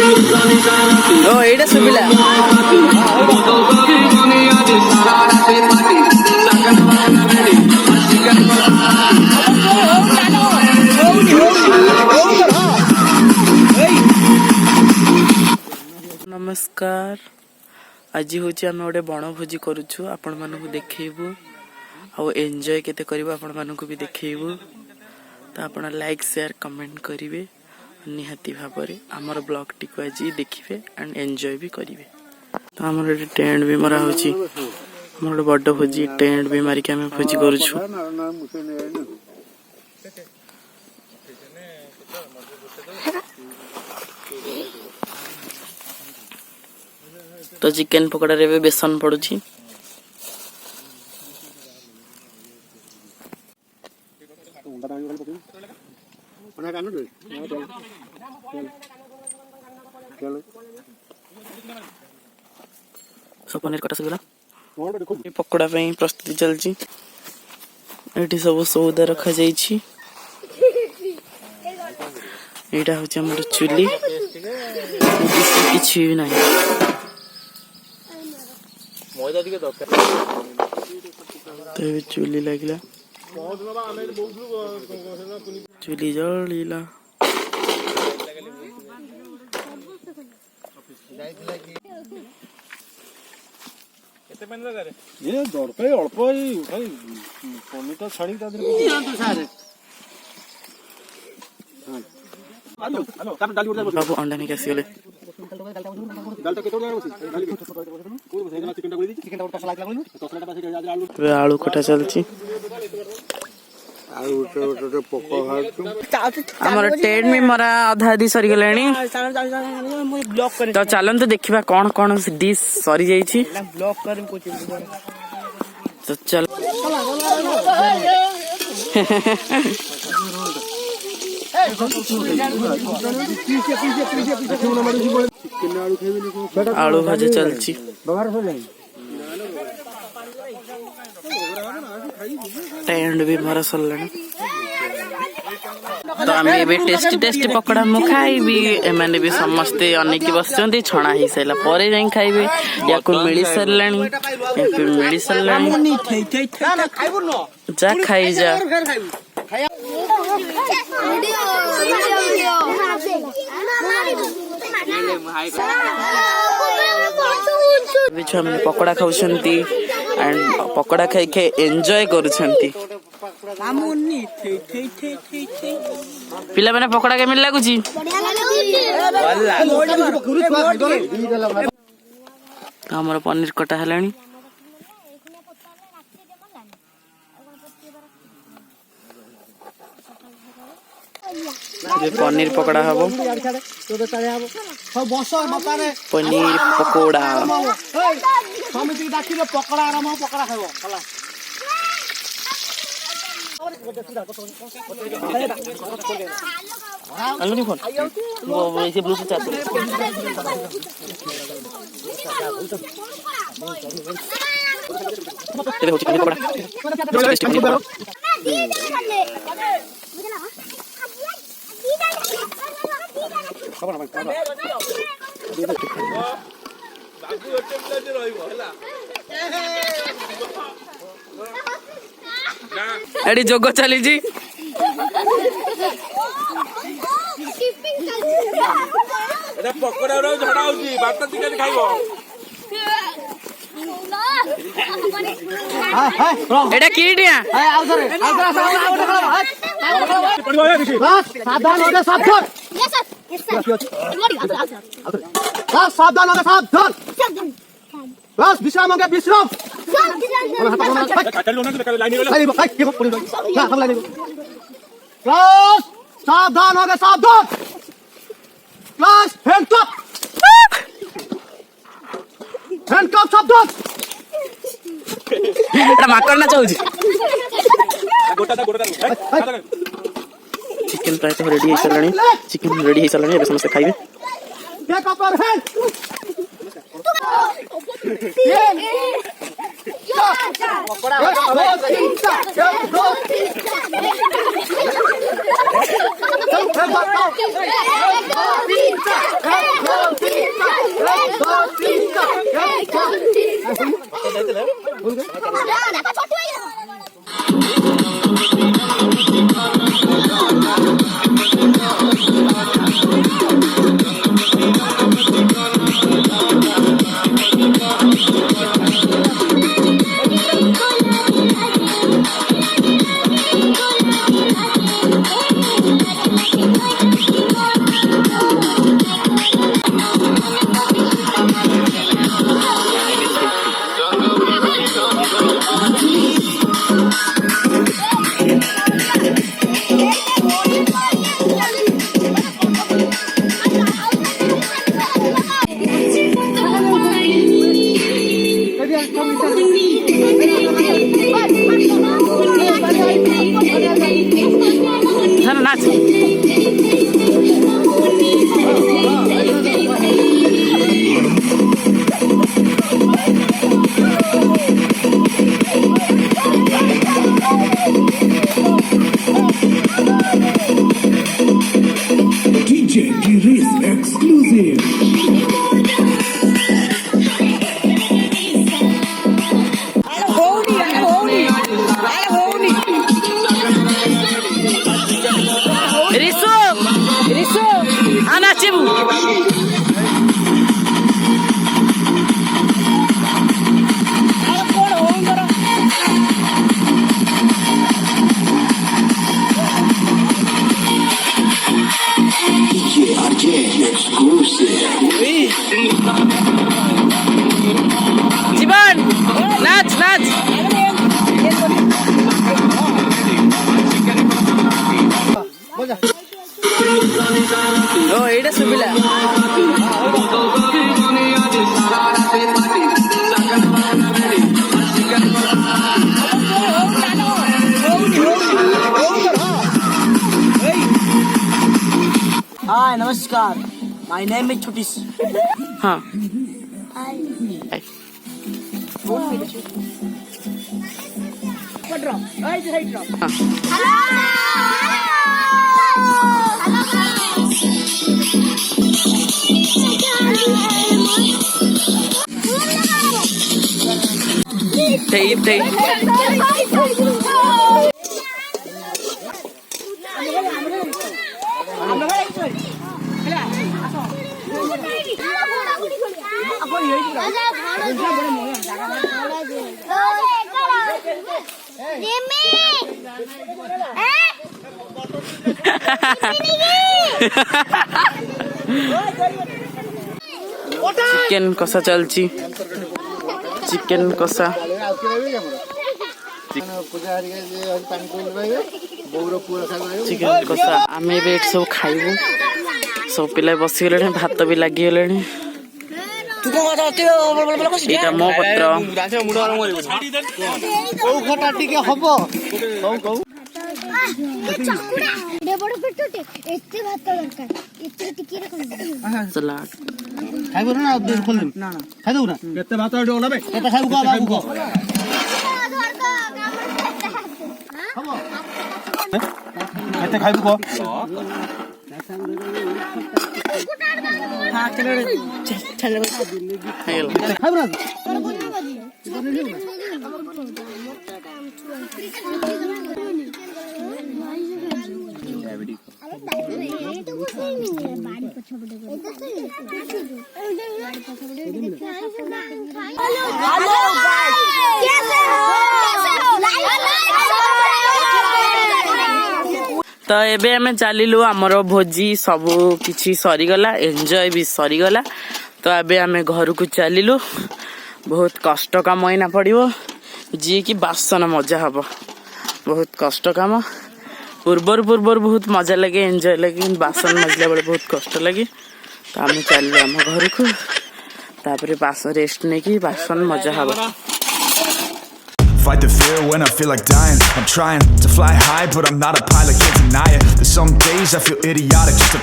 ଓ ଏଇଟା ଶୁଭିଲା। नमस्कार। आज हूँ आम गोटे बनभोजी करुचु आपण मानक देखू आउ एंजॉय केते करिवो आपण मानक भी देखू तो आपण लाइक शेयर कमेंट करिवे निहाती भाबरे आमर ब्लॉग टी को आज देखिए एंड एंजॉय भी करिवे। तो आमर टेंट भी मरा होची आमर बड़ भोजी टेंट भी मारिक आम भोजी करुचु। तो चिकेन पकोड़ा रे बेसन पड़ुची। सब पनीर कटा सगला पकोड़ा पे प्रस्तुति चलची। एठी सब सौदा रखा जाइछि। एटा होची हमर चुली किछि भी नाही। तो चुली लगला चुली जलिला ये दरकार अल्प भाई पनीर तो छाड़ी ता देर बाबू अंडा नहीं कैसे गले आलू कटा चलची। हमर टेंट में मरा आधा आधी सरी गलानी। तो चलन तो देखिबा कौन कौन डिश सरी जाइछि। तो चल आलू भाजी चलची। टेंट भी मरा सरलानी। तो आम भी टेस्टी टेस्टी पकोड़ा मु खाइबी एमाने भी समस्ते अनेक बसचंती छणा ही सैला परे जाई खाइबे या को मिली सरलानी मिली सरलानी जा खाई जा। छुआ पकोड़ा खाऊछंती एंड पकोड़ा खाई खाई एंजॉय करूछंती। पिला माने पकोड़ा के मिल लागुची हमर पनीर कटा हलानी। पनीर पकोड़ा हबो पनीर पकोड़ा अलनी फोन वो ऐसे ब्लूटूथ चालू तेरे हो चिकन पकोड़ा टेस्टी पकोड़ा एडी जोग चली जी पकोड़ा झड़ा होची भात चिकेन खाइबो एटा कीटिया सावधान हो जा सावधान सावधान हो जा सावधान बस विश्राम हो गया विश्राम सावधान हो गया सावधान क्लास हैंडकप सावधान एटा माकर ना चाहूची चिकन प्राय तो रेडी है चलनी चिकन रेडी है चलनी अब समस्त खाइबे take up your hand pakora धर नाच DJ Giris exclusive. रिसो हाँ नाचिबू DJ exclusive. जीवन नाच नाच ओ एटा सुबिला Hi, namaskar. My name is Chutis. हाँ ते चिकेन कषा चलची चिकेन कषा चिकेन कषा आम ए सब खाइबू सब पिला बसीगले भात भी लगिगले एटा मो पत्र सलाद खाइबो ना खोल ना खाइ दउ ना केते भात एडो ओलाबे केते खाइबो को बाबू को केते खाइबो को हां चलो चलो खाइबो ना तो एबे हमें चलिलु आमर भोजी सब किछि सरीगला एंजॉय भी सरीगला तो एबे हमें घर को चलिलु बहुत कष्ट काम एना पड़िबो जी की बासन मजा हबो बहुत कष्ट काम पूर्वर बहुत मजा लगे एंजॉय लगे बासन मजला बेले बहुत कष्ट लगे तो आम चलिलु आम घर को तापरे बासन रेस्ट नहीं की बासन मजा हबो Fight the fear when I feel like dying. I'm trying to fly high, but I'm not a pilot, can't deny it. There's some days I feel idiotic just to